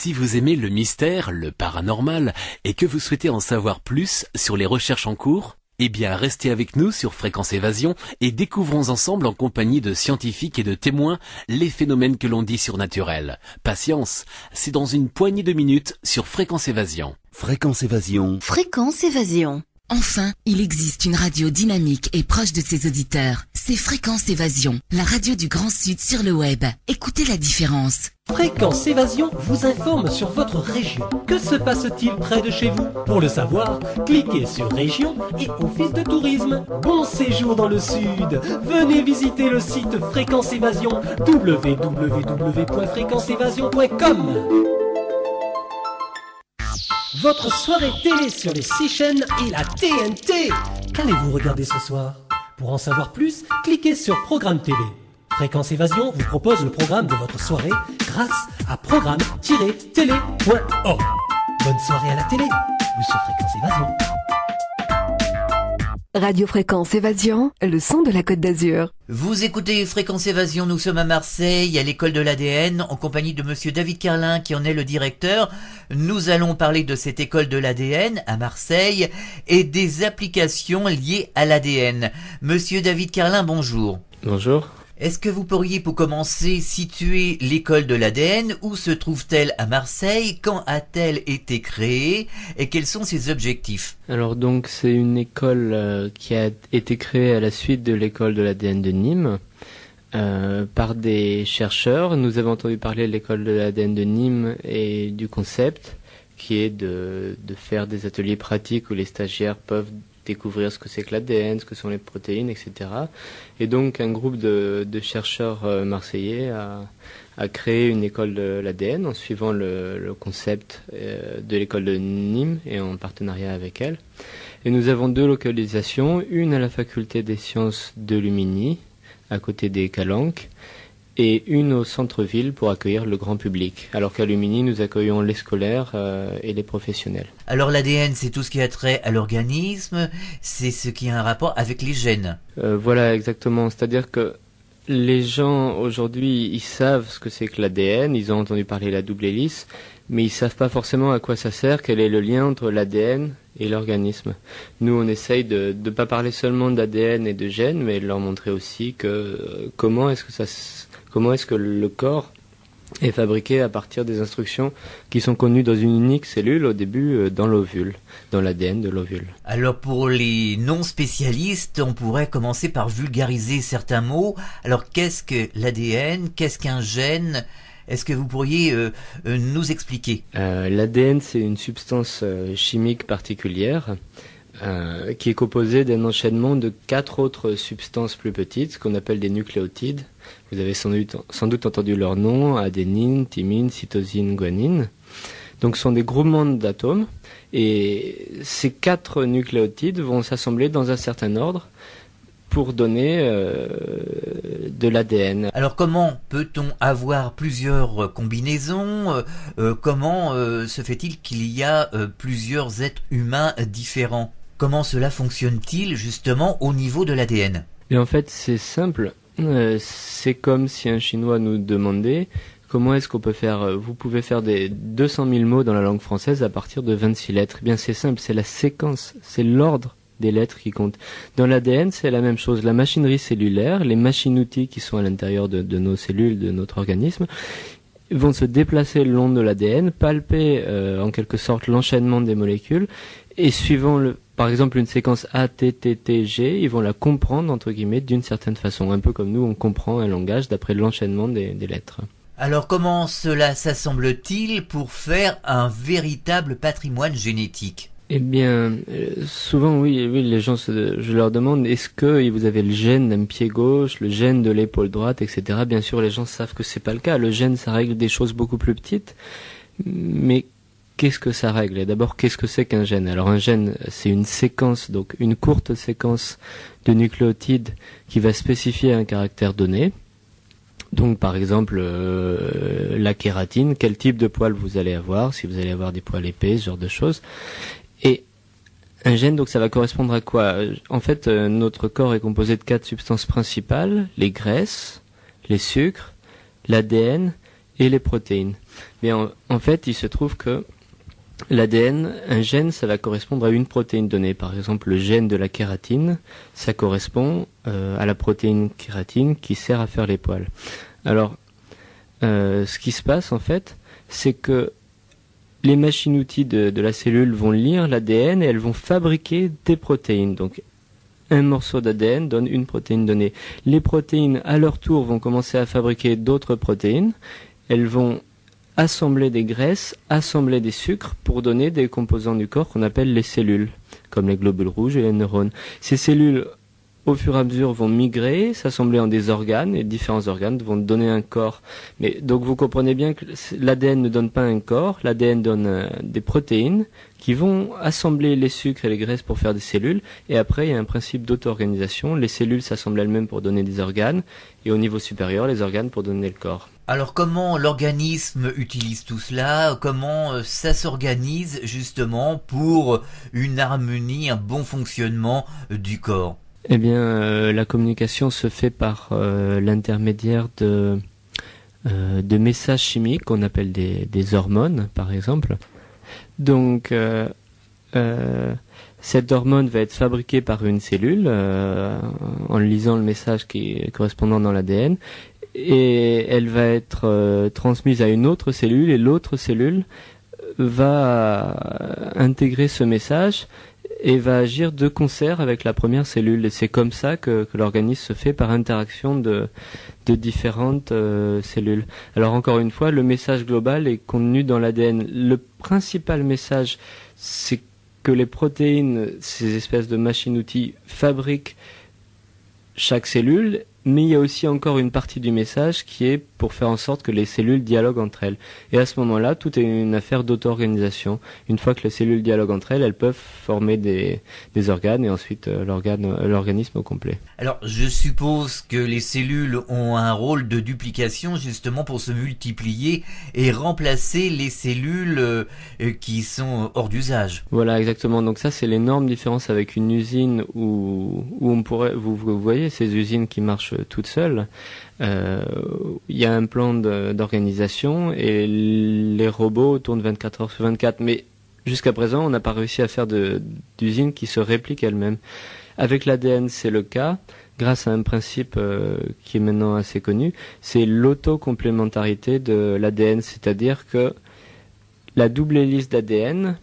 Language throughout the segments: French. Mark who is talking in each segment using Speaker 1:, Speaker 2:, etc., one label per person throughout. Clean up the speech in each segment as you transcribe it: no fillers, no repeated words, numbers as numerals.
Speaker 1: Si vous aimez le mystère, le paranormal, et que vous souhaitez en savoir plus sur les recherches en cours, eh bien restez avec nous sur Fréquence Évasion et découvrons ensemble en compagnie de scientifiques et de témoins les phénomènes que l'on dit surnaturels. Patience, c'est dans une poignée de minutes sur Fréquence Évasion.
Speaker 2: Fréquence Évasion.
Speaker 3: Fréquence Évasion.
Speaker 4: Enfin, il existe une radio dynamique et proche de ses auditeurs. C'est Fréquence Évasion, la radio du Grand Sud sur le web. Écoutez la différence.
Speaker 5: Fréquence Évasion vous informe sur votre région. Que se passe-t-il près de chez vous? Pour le savoir, cliquez sur Région et Office de tourisme. Bon séjour dans le Sud. Venez visiter le site Fréquence Évasion, www.fréquenceévasion.com. Votre soirée télé sur les 6 chaînes et la TNT. Qu'allez-vous regarder ce soir? Pour en savoir plus, cliquez sur Programme TV. Fréquence Évasion vous propose le programme de votre soirée grâce à programme-télé.org. Bonne soirée à la télé ou sur Fréquence Évasion.
Speaker 3: Radio Fréquence Évasion, le son de la Côte d'Azur.
Speaker 6: Vous écoutez Fréquence Évasion, nous sommes à Marseille, à l'école de l'ADN, en compagnie de monsieur David Carlin, qui en est le directeur. Nous allons parler de cette école de l'ADN à Marseille et des applications liées à l'ADN. Monsieur David Carlin, bonjour.
Speaker 7: Bonjour.
Speaker 6: Est-ce que vous pourriez, pour commencer, situer l'école de l'ADN? Où se trouve-t-elle à Marseille? Quand a-t-elle été créée? Et quels sont ses objectifs?
Speaker 7: Alors donc c'est une école qui a été créée à la suite de l'école de l'ADN de Nîmes par des chercheurs. Nous avons entendu parler de l'école de l'ADN de Nîmes et du concept qui est de faire des ateliers pratiques où les stagiaires peuvent découvrir ce que c'est que l'ADN, ce que sont les protéines, etc. Et donc un groupe de chercheurs marseillais a créé une école de l'ADN en suivant le concept de l'école de Nîmes et en partenariat avec elle. Et nous avons 2 localisations, une à la faculté des sciences de Lumini, à côté des Calanques, et une au centre-ville pour accueillir le grand public, alors qu'à Lumini, nous accueillons les scolaires et les professionnels.
Speaker 6: Alors l'ADN, c'est tout ce qui a trait à l'organisme, c'est ce qui a un rapport avec les gènes.
Speaker 7: Voilà, exactement. C'est-à-dire que les gens, aujourd'hui, ils savent ce que c'est que l'ADN, ils ont entendu parler de la double hélice, mais ils savent pas forcément à quoi ça sert, quel est le lien entre l'ADN et l'organisme. Nous, on essaye de ne pas parler seulement d'ADN et de gènes, mais de leur montrer aussi que comment est-ce que le corps est fabriqué à partir des instructions qui sont connues dans une unique cellule au début dans l'ovule, dans l'ADN de l'ovule.
Speaker 6: Alors pour les non-spécialistes, on pourrait commencer par vulgariser certains mots. Alors qu'est-ce que l'ADN? Qu'est-ce qu'un gène? Est-ce que vous pourriez nous expliquer?
Speaker 7: L'ADN, c'est une substance chimique particulière qui est composée d'un enchaînement de 4 autres substances plus petites, qu'on appelle des nucléotides. Vous avez sans doute entendu leur nom: adénine, thymine, cytosine, guanine. Donc ce sont des groupements d'atomes, et ces 4 nucléotides vont s'assembler dans un certain ordre pour donner de l'ADN.
Speaker 6: Alors comment peut-on avoir plusieurs combinaisons? Comment se fait-il qu'il y a plusieurs êtres humains différents? Comment cela fonctionne-t-il justement au niveau de l'ADN?
Speaker 7: Et en fait c'est simple, c'est comme si un Chinois nous demandait comment est-ce qu'on peut faire, vous pouvez faire des 200 000 mots dans la langue française à partir de 26 lettres. Eh bien c'est simple, c'est la séquence, c'est l'ordre des lettres qui comptent. Dans l'ADN, c'est la même chose. La machinerie cellulaire, les machines-outils qui sont à l'intérieur de nos cellules, de notre organisme, vont se déplacer le long de l'ADN, palper en quelque sorte l'enchaînement des molécules, et suivant par exemple une séquence A, T, T, T, G, ils vont la comprendre entre guillemets d'une certaine façon, un peu comme nous on comprend un langage d'après l'enchaînement des lettres.
Speaker 6: Alors comment cela s'assemble-t-il pour faire un véritable patrimoine génétique?
Speaker 7: Eh bien, souvent, oui, les gens, je leur demande, est-ce que vous avez le gène d'un pied gauche, le gène de l'épaule droite, etc. Bien sûr, les gens savent que c'est pas le cas. Le gène, ça règle des choses beaucoup plus petites. Mais qu'est-ce que ça règle? Et d'abord, qu'est-ce que c'est qu'un gène? Alors, un gène, c'est une séquence, donc une courte séquence de nucléotides qui va spécifier un caractère donné. Donc, par exemple, la kératine, quel type de poils vous allez avoir, si vous allez avoir des poils épais, ce genre de choses. Et un gène, donc ça va correspondre à quoi? En fait, notre corps est composé de 4 substances principales: les graisses, les sucres, l'ADN et les protéines. Mais en fait, il se trouve que l'ADN, un gène, ça va correspondre à une protéine donnée. Par exemple, le gène de la kératine, ça correspond à la protéine kératine qui sert à faire les poils. Alors, ce qui se passe en fait, c'est que les machines-outils de la cellule vont lire l'ADN et elles vont fabriquer des protéines. Donc, un morceau d'ADN donne une protéine donnée. Les protéines, à leur tour, vont commencer à fabriquer d'autres protéines. Elles vont assembler des graisses, assembler des sucres pour donner des composants du corps qu'on appelle les cellules, comme les globules rouges et les neurones. Ces cellules, au fur et à mesure, vont migrer, s'assembler en des organes, et différents organes vont donner un corps. Mais donc vous comprenez bien que l'ADN ne donne pas un corps, l'ADN donne des protéines qui vont assembler les sucres et les graisses pour faire des cellules, et après il y a un principe d'auto-organisation, les cellules s'assemblent elles-mêmes pour donner des organes, et au niveau supérieur, les organes pour donner le corps.
Speaker 6: Alors comment l'organisme utilise tout cela? Comment ça s'organise justement pour une harmonie, un bon fonctionnement du corps?
Speaker 7: Eh bien, la communication se fait par l'intermédiaire de messages chimiques qu'on appelle des hormones, par exemple. Donc, cette hormone va être fabriquée par une cellule en lisant le message qui est correspondant dans l'ADN, et elle va être transmise à une autre cellule, et l'autre cellule va intégrer ce message et va agir de concert avec la première cellule. Et c'est comme ça que l'organisme se fait, par interaction de différentes cellules. Alors encore une fois, le message global est contenu dans l'ADN. Le principal message, c'est que les protéines, ces espèces de machines-outils, fabriquent chaque cellule, mais il y a aussi encore une partie du message qui est pour faire en sorte que les cellules dialoguent entre elles. Et à ce moment-là, tout est une affaire d'auto-organisation. Une fois que les cellules dialoguent entre elles, elles peuvent former des organes, et ensuite l'organisme au complet.
Speaker 6: Alors, je suppose que les cellules ont un rôle de duplication justement pour se multiplier et remplacer les cellules qui sont hors d'usage.
Speaker 7: Voilà, exactement. Donc ça, c'est l'énorme différence avec une usine où on pourrait, vous voyez ces usines qui marchent toutes seules. Il y a un plan d'organisation et les robots tournent 24 heures sur 24. Mais jusqu'à présent, on n'a pas réussi à faire d'usines qui se répliquent elles-mêmes. Avec l'ADN, c'est le cas, grâce à un principe qui est maintenant assez connu, c'est l'autocomplémentarité de l'ADN, c'est-à-dire que la double hélice d'ADN,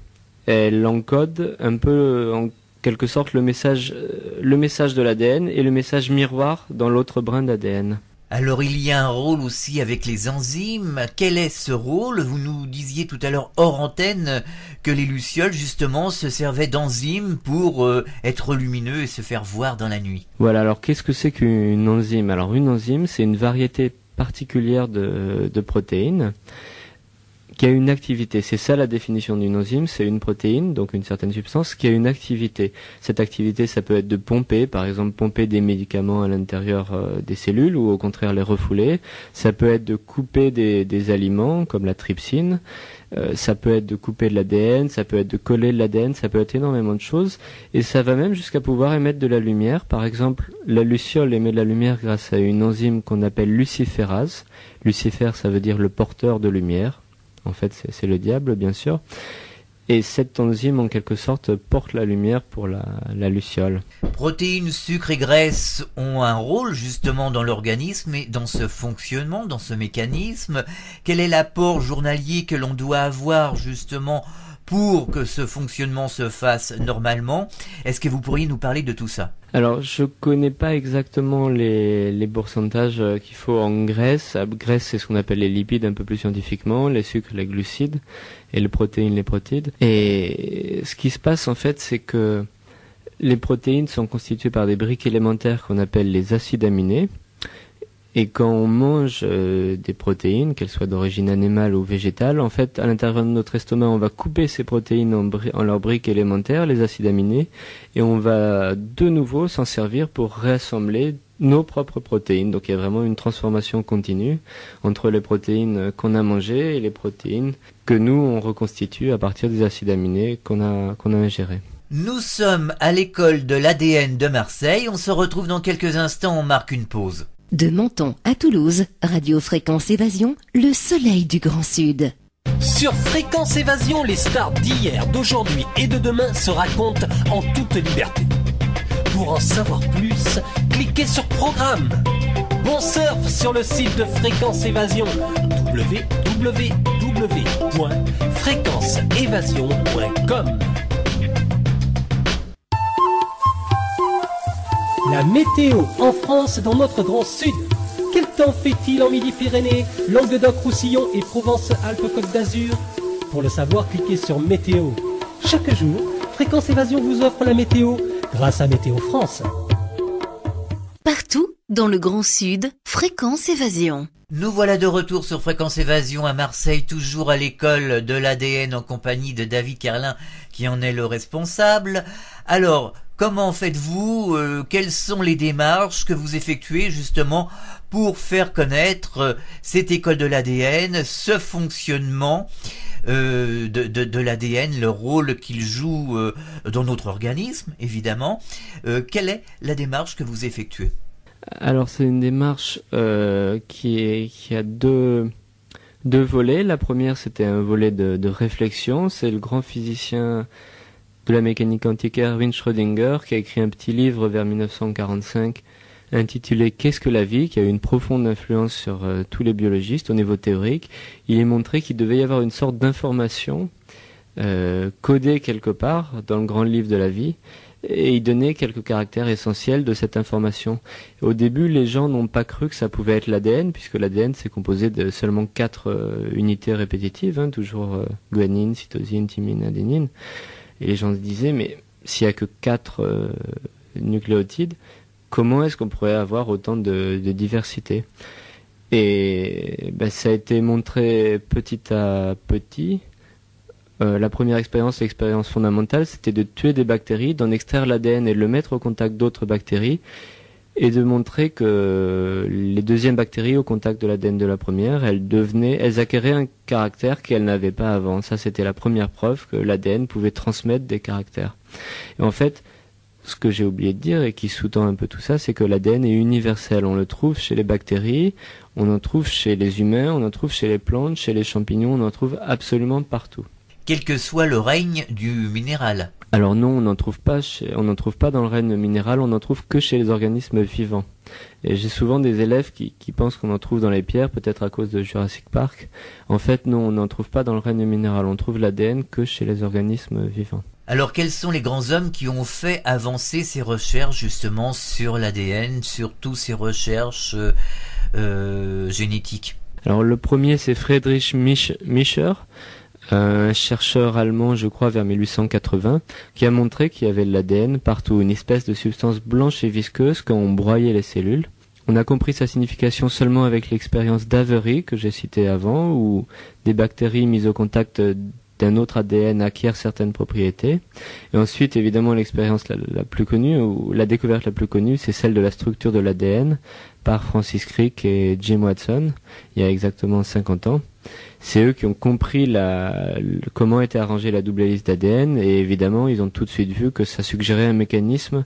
Speaker 7: elle encode un peu en quelque sorte le message de l'ADN et le message miroir dans l'autre brin d'ADN.
Speaker 6: Alors il y a un rôle aussi avec les enzymes. Quel est ce rôle? Vous nous disiez tout à l'heure hors antenne que les lucioles justement se servaient d'enzymes pour être lumineux et se faire voir dans la nuit.
Speaker 7: Voilà, alors qu'est-ce que c'est qu'une enzyme? Alors une enzyme, c'est une variété particulière de protéines qui a une activité. C'est ça la définition d'une enzyme, c'est une protéine, donc une certaine substance, qui a une activité. Cette activité, ça peut être de pomper, par exemple pomper des médicaments à l'intérieur des cellules, ou au contraire les refouler. Ça peut être de couper des aliments, comme la trypsine. Ça peut être de couper de l'ADN, ça peut être de coller de l'ADN, ça peut être énormément de choses. Et ça va même jusqu'à pouvoir émettre de la lumière. Par exemple, la luciole émet de la lumière grâce à une enzyme qu'on appelle luciférase. Lucifère, ça veut dire le porteur de lumière. En fait, c'est le diable, bien sûr. Et cette enzyme, en quelque sorte, porte la lumière pour la luciole.
Speaker 6: Protéines, sucres et graisses ont un rôle justement dans l'organisme et dans ce fonctionnement, dans ce mécanisme. Quel est l'apport journalier que l'on doit avoir justement pour que ce fonctionnement se fasse normalement? Est-ce que vous pourriez nous parler de tout ça?
Speaker 7: Alors, je connais pas exactement les pourcentages qu'il faut en graisse. La graisse, c'est ce qu'on appelle les lipides un peu plus scientifiquement, les sucres, les glucides, et les protéines, les protides. Et ce qui se passe, en fait, c'est que les protéines sont constituées par des briques élémentaires qu'on appelle les acides aminés. Et quand on mange des protéines, qu'elles soient d'origine animale ou végétale, en fait, à l'intérieur de notre estomac, on va couper ces protéines en leurs briques élémentaires, les acides aminés, et on va de nouveau s'en servir pour réassembler nos propres protéines. Donc il y a vraiment une transformation continue entre les protéines qu'on a mangées et les protéines que nous, on reconstitue à partir des acides aminés qu'on a ingérés.
Speaker 6: Nous sommes à l'école de l'ADN de Marseille. On se retrouve dans quelques instants, on marque une pause.
Speaker 4: De Menton à Toulouse, Radio Fréquence Évasion, le soleil du Grand Sud.
Speaker 5: Sur Fréquence Évasion, les stars d'hier, d'aujourd'hui et de demain se racontent en toute liberté. Pour en savoir plus, cliquez sur Programme. Bon surf sur le site de Fréquence Évasion, www.fréquenceévasion.com. La météo en France dans notre Grand Sud. Quel temps fait-il en Midi-Pyrénées, Languedoc-Roussillon et Provence-Alpes-Côte d'Azur? Pour le savoir, cliquez sur Météo. Chaque jour, Fréquence Évasion vous offre la météo grâce à Météo France.
Speaker 4: Partout dans le Grand Sud, Fréquence Évasion.
Speaker 6: Nous voilà de retour sur Fréquence Évasion à Marseille, toujours à l'école de l'ADN en compagnie de David Carlin qui en est le responsable. Alors, comment faites-vous, quelles sont les démarches que vous effectuez justement pour faire connaître cette école de l'ADN, ce fonctionnement de l'ADN, le rôle qu'il joue dans notre organisme, évidemment. Quelle est la démarche que vous effectuez ?
Speaker 7: Alors c'est une démarche qui a deux volets. La première, c'était un volet de réflexion. C'est le grand physicien de la mécanique quantique Erwin Schrödinger qui a écrit un petit livre vers 1945 intitulé « Qu'est-ce que la vie ?», qui a eu une profonde influence sur tous les biologistes au niveau théorique. Il est montré qu'il devait y avoir une sorte d'information codée quelque part dans le grand livre de la vie, et il donnait quelques caractères essentiels de cette information. Au début, les gens n'ont pas cru que ça pouvait être l'ADN, puisque l'ADN c'est composé de seulement 4 unités répétitives, toujours guanine, cytosine, thymine, adénine. Et les gens se disaient, mais s'il n'y a que 4 nucléotides, comment est-ce qu'on pourrait avoir autant de diversité ? Et ça a été montré petit à petit. La première expérience, l'expérience fondamentale, c'était de tuer des bactéries, d'en extraire l'ADN et de le mettre au contact d'autres bactéries, et de montrer que les deuxièmes bactéries, au contact de l'ADN de la première, elles acquéraient un caractère qu'elles n'avaient pas avant. Ça, c'était la première preuve que l'ADN pouvait transmettre des caractères. Et en fait, ce que j'ai oublié de dire et qui sous-tend un peu tout ça, c'est que l'ADN est universel. On le trouve chez les bactéries, on en trouve chez les humains, on en trouve chez les plantes, chez les champignons, on en trouve absolument partout.
Speaker 6: Quel que soit le règne du minéral.
Speaker 7: Alors non, on n'en trouve pas dans le règne minéral, on n'en trouve que chez les organismes vivants. Et j'ai souvent des élèves qui pensent qu'on en trouve dans les pierres, peut-être à cause de Jurassic Park. En fait, non, on n'en trouve pas dans le règne minéral, on trouve l'ADN que chez les organismes vivants.
Speaker 6: Alors, quels sont les grands hommes qui ont fait avancer ces recherches justement sur l'ADN, sur toutes ces recherches génétiques ?
Speaker 7: Alors le premier, c'est Friedrich Miescher, un chercheur allemand, je crois, vers 1880, qui a montré qu'il y avait de l'ADN partout, une espèce de substance blanche et visqueuse quand on broyait les cellules. On a compris sa signification seulement avec l'expérience d'Avery, que j'ai citée avant, où des bactéries mises au contact d'un autre ADN acquièrent certaines propriétés. Et ensuite, évidemment, l'expérience la plus connue, ou la découverte la plus connue, c'est celle de la structure de l'ADN par Francis Crick et Jim Watson, il y a exactement 50 ans. C'est eux qui ont compris comment était arrangée la double hélice d'ADN, et évidemment, ils ont tout de suite vu que ça suggérait un mécanisme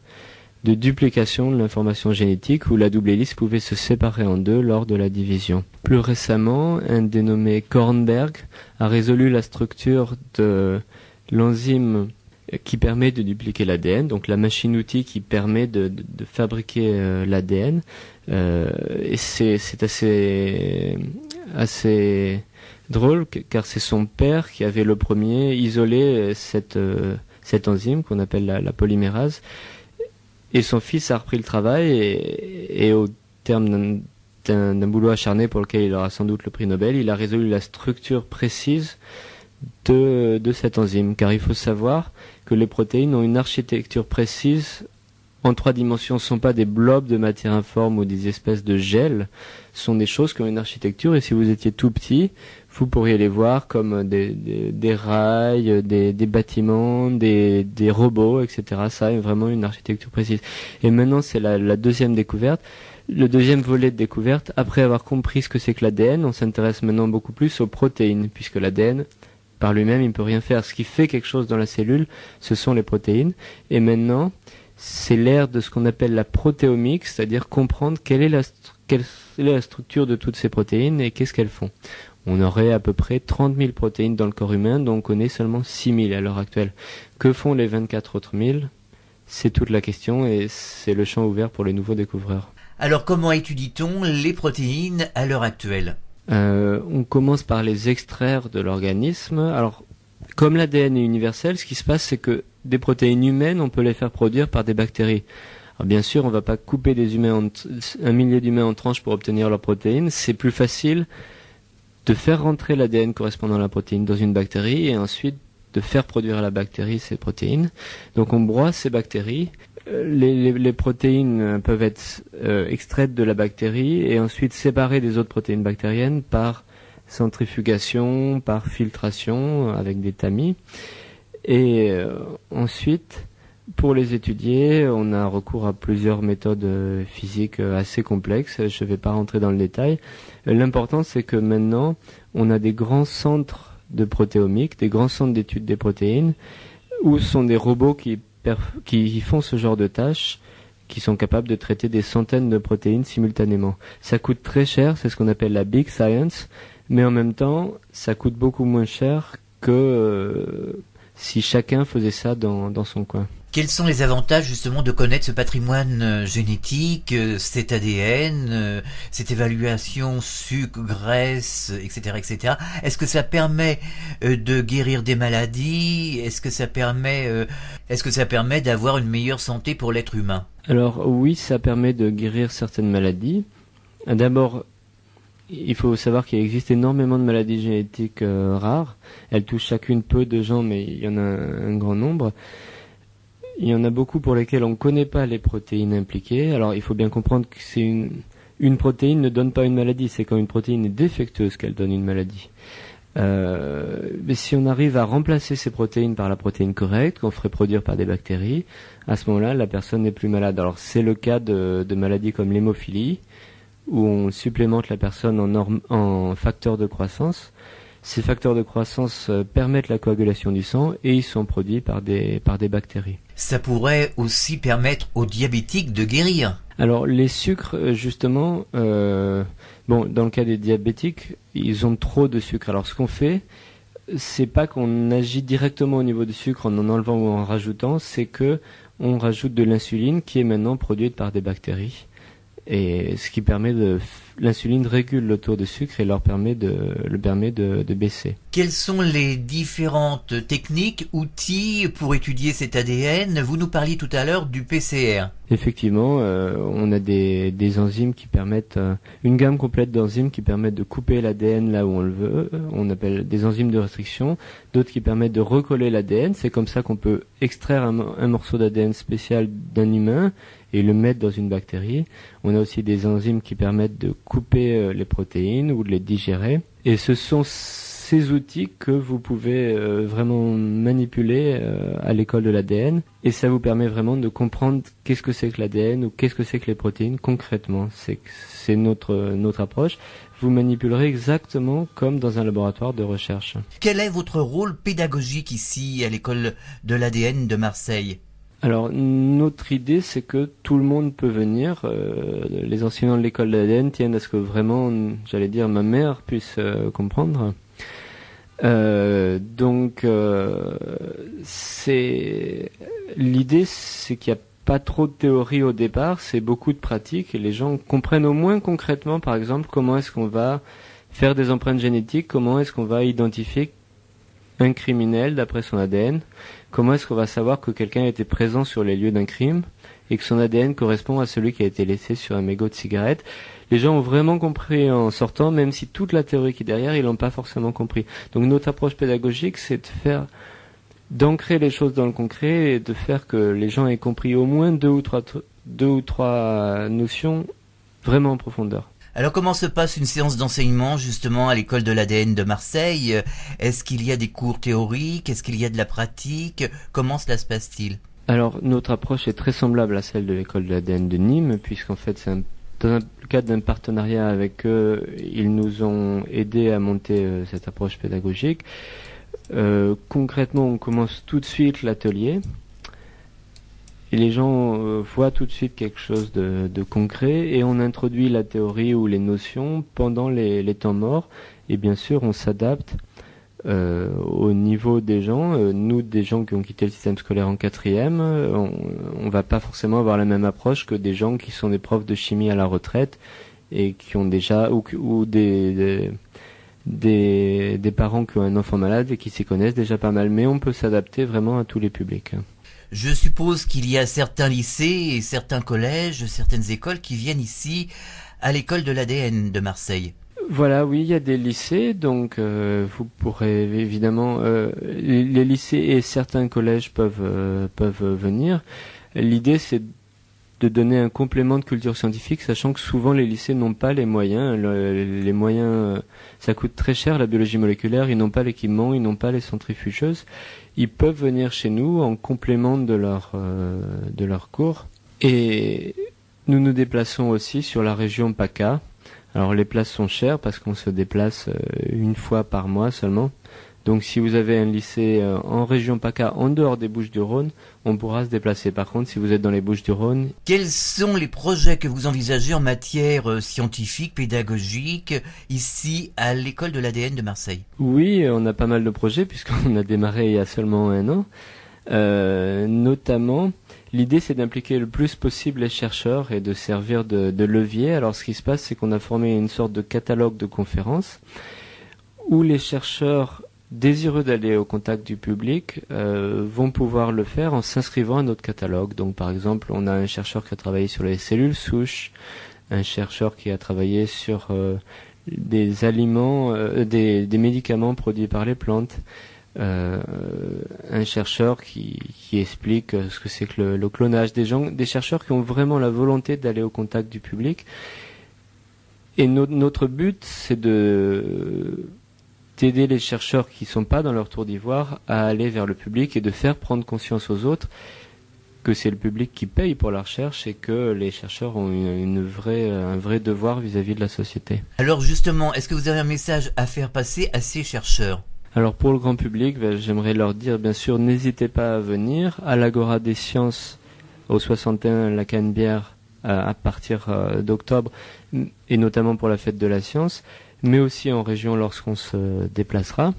Speaker 7: de duplication de l'information génétique où la double hélice pouvait se séparer en deux lors de la division. Plus récemment, un dénommé Kornberg a résolu la structure de l'enzyme qui permet de dupliquer l'ADN, donc la machine-outil qui permet de fabriquer l'ADN. Et c'est assez drôle car c'est son père qui avait le premier isolé cette enzyme qu'on appelle la polymérase. Et son fils a repris le travail et au terme d'un boulot acharné pour lequel il aura sans doute le prix Nobel, il a résolu la structure précise de cette enzyme. Car il faut savoir que les protéines ont une architecture précise en 3 dimensions. Ce ne sont pas des blobs de matière informe ou des espèces de gel. Ce sont des choses qui ont une architecture, et si vous étiez tout petit, vous pourriez les voir comme des rails, des bâtiments, des robots, etc. Ça a vraiment une architecture précise. Et maintenant, c'est la deuxième découverte. Le deuxième volet de découverte, après avoir compris ce que c'est que l'ADN, on s'intéresse maintenant beaucoup plus aux protéines, puisque l'ADN, par lui-même, il ne peut rien faire. Ce qui fait quelque chose dans la cellule, ce sont les protéines. Et maintenant, c'est l'ère de ce qu'on appelle la protéomique, c'est-à-dire comprendre quelle est quelle est la structure de toutes ces protéines et qu'est-ce qu'elles font. On aurait à peu près 30 000 protéines dans le corps humain, dont on connaît seulement 6 000 à l'heure actuelle. Que font les 24 autres 1000 ? C'est toute la question et c'est le champ ouvert pour les nouveaux découvreurs.
Speaker 6: Alors comment étudie-t-on les protéines à l'heure actuelle ?
Speaker 7: On commence par les extraire de l'organisme. Alors, comme l'ADN est universel, ce qui se passe, c'est que des protéines humaines, on peut les faire produire par des bactéries. Alors bien sûr, on ne va pas couper un millier d'humains en tranches pour obtenir leurs protéines. C'est plus facile de faire rentrer l'ADN correspondant à la protéine dans une bactérie et ensuite de faire produire à la bactérie ces protéines. Donc on broie ces bactéries. Les protéines peuvent être extraites de la bactérie et ensuite séparées des autres protéines bactériennes par centrifugation, par filtration avec des tamis. Et ensuite, pour les étudier, on a recours à plusieurs méthodes physiques assez complexes. Je ne vais pas rentrer dans le détail. L'important, c'est que maintenant, on a des grands centres de protéomique, des grands centres d'études des protéines, où ce sont des robots qui font ce genre de tâches, qui sont capables de traiter des centaines de protéines simultanément. Ça coûte très cher, c'est ce qu'on appelle la big science, mais en même temps, ça coûte beaucoup moins cher que si chacun faisait ça dans son coin.
Speaker 6: Quels sont les avantages justement de connaître ce patrimoine génétique, cet ADN, cette évaluation sucre, graisse, etc., etc. Est-ce que ça permet de guérir des maladies ? Est-ce que ça permet d'avoir une meilleure santé pour l'être humain ?
Speaker 7: Alors oui, ça permet de guérir certaines maladies. D'abord, il faut savoir qu'il existe énormément de maladies génétiques rares. Elles touchent chacune peu de gens, mais il y en a un grand nombre. Il y en a beaucoup pour lesquels on ne connaît pas les protéines impliquées. Alors il faut bien comprendre que une protéine ne donne pas une maladie. C'est quand une protéine est défectueuse qu'elle donne une maladie. Mais si on arrive à remplacer ces protéines par la protéine correcte, qu'on ferait produire par des bactéries, à ce moment-là, la personne n'est plus malade. Alors c'est le cas de maladies comme l'hémophilie, où on supplémente la personne en facteurs de croissance. Ces facteurs de croissance permettent la coagulation du sang et ils sont produits par des bactéries.
Speaker 6: Ça pourrait aussi permettre aux diabétiques de guérir.
Speaker 7: Alors les sucres, justement, dans le cas des diabétiques, ils ont trop de sucre. Alors ce qu'on fait, c'est pas qu'on agit directement au niveau du sucre en enlevant ou en rajoutant, c'est que on rajoute de l'insuline qui est maintenant produite par des bactéries. Et ce qui permet l'insuline régule le taux de sucre et le permet de baisser.
Speaker 6: Quelles sont les différentes techniques, outils pour étudier cet ADN ? Vous nous parliez tout à l'heure du PCR.
Speaker 7: Effectivement, on a des enzymes qui permettent, une gamme complète d'enzymes qui permettent de couper l'ADN là où on le veut. On appelle des enzymes de restriction. D'autres qui permettent de recoller l'ADN. C'est comme ça qu'on peut extraire un morceau d'ADN spécial d'un humain et le mettre dans une bactérie. On a aussi des enzymes qui permettent de couper les protéines ou de les digérer. Et ce sont ces outils que vous pouvez vraiment manipuler à l'école de l'ADN. Et ça vous permet vraiment de comprendre qu'est-ce que c'est que l'ADN ou qu'est-ce que c'est que les protéines concrètement. C'est notre approche. Vous manipulerez exactement comme dans un laboratoire de recherche. Quel
Speaker 6: est votre rôle pédagogique ici à l'école de l'ADN de Marseille ?
Speaker 7: Alors, notre idée, c'est que tout le monde peut venir. Les enseignants de l'école de l'ADN tiennent à ce que vraiment, j'allais dire, ma mère puisse comprendre. L'idée, c'est qu'il n'y a pas trop de théorie au départ, c'est beaucoup de pratique et les gens comprennent au moins concrètement, par exemple, comment est-ce qu'on va faire des empreintes génétiques, comment est-ce qu'on va identifier un criminel d'après son ADN, comment est-ce qu'on va savoir que quelqu'un était présent sur les lieux d'un crime et que son ADN correspond à celui qui a été laissé sur un mégot de cigarette. Les gens ont vraiment compris en sortant, même si toute la théorie qui est derrière, ils l'ont pas forcément compris. Donc notre approche pédagogique, c'est d'ancrer les choses dans le concret et de faire que les gens aient compris au moins deux ou trois notions vraiment en profondeur.
Speaker 6: Alors comment se passe une séance d'enseignement justement à l'école de l'ADN de Marseille ? Est-ce qu'il y a des cours théoriques ? Est-ce qu'il y a de la pratique ? Comment cela se passe-t-il ?
Speaker 7: Alors notre approche est très semblable à celle de l'école de l'ADN de Nîmes, puisqu'en fait dans le cadre d'un partenariat avec eux, ils nous ont aidés à monter cette approche pédagogique. Concrètement, on commence tout de suite l'atelier. Et les gens voient tout de suite quelque chose de concret, et on introduit la théorie ou les notions pendant les temps morts, et bien sûr on s'adapte au niveau des gens. Nous, des gens qui ont quitté le système scolaire en 4e, on va pas forcément avoir la même approche que des gens qui sont des profs de chimie à la retraite et qui ont déjà ou des parents qui ont un enfant malade et qui s'y connaissent déjà pas mal. Mais on peut s'adapter vraiment à tous les publics.
Speaker 6: Je suppose qu'il y a certains lycées et certains collèges, certaines écoles qui viennent ici à l'école de l'ADN de Marseille.
Speaker 7: Voilà, oui, il y a des lycées, donc vous pourrez évidemment, les lycées et certains collèges peuvent venir. L'idée, c'est de donner un complément de culture scientifique, sachant que souvent les lycées n'ont pas les moyens. Les moyens, ça coûte très cher, la biologie moléculaire, ils n'ont pas l'équipement, ils n'ont pas les centrifugeuses. Ils peuvent venir chez nous en complément de leur cours. Et nous nous déplaçons aussi sur la région PACA. Alors les places sont chères parce qu'on se déplace une fois par mois seulement. Donc si vous avez un lycée en région PACA en dehors des Bouches-du-Rhône, on pourra se déplacer. Par contre, si vous êtes dans les Bouches-du-Rhône...
Speaker 6: Quels sont les projets que vous envisagez en matière scientifique, pédagogique, ici à l'école de l'ADN de Marseille?
Speaker 7: Oui, on a pas mal de projets puisqu'on a démarré il y a seulement 1 an. Notamment, l'idée c'est d'impliquer le plus possible les chercheurs et de servir de levier. Alors ce qui se passe, c'est qu'on a formé une sorte de catalogue de conférences où les chercheurs désireux d'aller au contact du public vont pouvoir le faire en s'inscrivant à notre catalogue. Donc par exemple, on a un chercheur qui a travaillé sur les cellules souches, un chercheur qui a travaillé sur des aliments, des médicaments produits par les plantes, un chercheur qui explique ce que c'est que le clonage, des chercheurs qui ont vraiment la volonté d'aller au contact du public. Et notre but, c'est d'aider les chercheurs qui ne sont pas dans leur tour d'ivoire à aller vers le public et de faire prendre conscience aux autres que c'est le public qui paye pour la recherche et que les chercheurs ont un vrai devoir vis-à-vis de la société.
Speaker 6: Alors justement, est-ce que vous avez un message à faire passer à ces chercheurs ?
Speaker 7: Alors pour le grand public, j'aimerais leur dire, bien sûr, n'hésitez pas à venir à l'Agora des Sciences au 61 La Canebière à partir d'octobre, et notamment pour la fête de la science, mais aussi en région lorsqu'on se déplacera.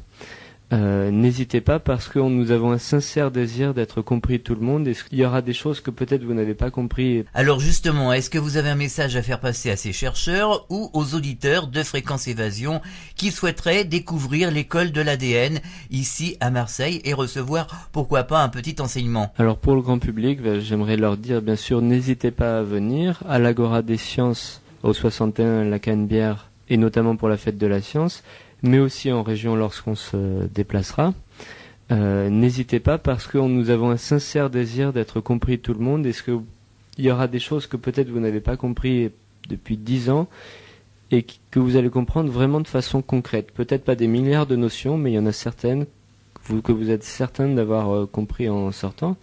Speaker 7: N'hésitez pas parce que nous avons un sincère désir d'être compris de tout le monde, et il y aura des choses que peut-être vous n'avez pas compris.
Speaker 6: Alors justement, est-ce que vous avez un message à faire passer à ces chercheurs ou aux auditeurs de Fréquence Évasion qui souhaiteraient découvrir l'école de l'ADN ici à Marseille et recevoir, pourquoi pas, un petit enseignement ?
Speaker 7: Alors pour le grand public, j'aimerais leur dire, bien sûr, n'hésitez pas à venir à l'Agora des Sciences au 61 La Canebière, et notamment pour la fête de la science, mais aussi en région lorsqu'on se déplacera. N'hésitez pas parce que nous avons un sincère désir d'être compris de tout le monde. Est-ce qu'il y aura des choses que peut-être vous n'avez pas compris depuis 10 ans et que vous allez comprendre vraiment de façon concrète. Peut-être pas des milliards de notions, mais il y en a certaines que vous êtes certain d'avoir compris en sortant.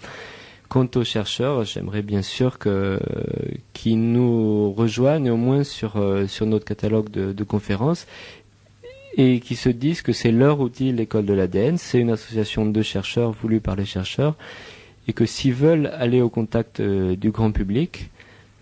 Speaker 7: Quant aux chercheurs, j'aimerais bien sûr qu'ils nous rejoignent au moins sur notre catalogue de conférences et qui se disent que c'est leur outil, l'école de l'ADN. C'est une association de chercheurs voulue par les chercheurs et que s'ils veulent aller au contact du grand public,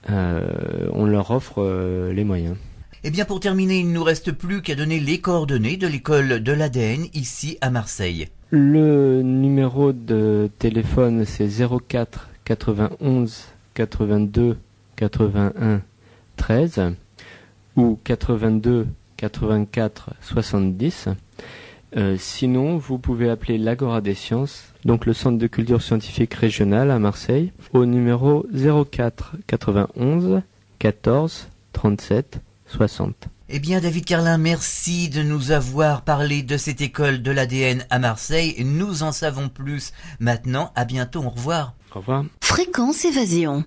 Speaker 7: on leur offre les moyens.
Speaker 6: Eh bien, pour terminer, il ne nous reste plus qu'à donner les coordonnées de l'école de l'ADN ici à Marseille.
Speaker 7: Le numéro de téléphone, c'est 04 91 82 81 13 ou 82 84 70. Sinon, vous pouvez appeler l'Agora des Sciences, donc le centre de culture scientifique régional à Marseille, au numéro 04 91 14 37 60.
Speaker 6: Eh bien, David Carlin, merci de nous avoir parlé de cette école de l'ADN à Marseille. Nous en savons plus maintenant. À bientôt, au revoir.
Speaker 7: Au revoir.
Speaker 4: Fréquence Évasion.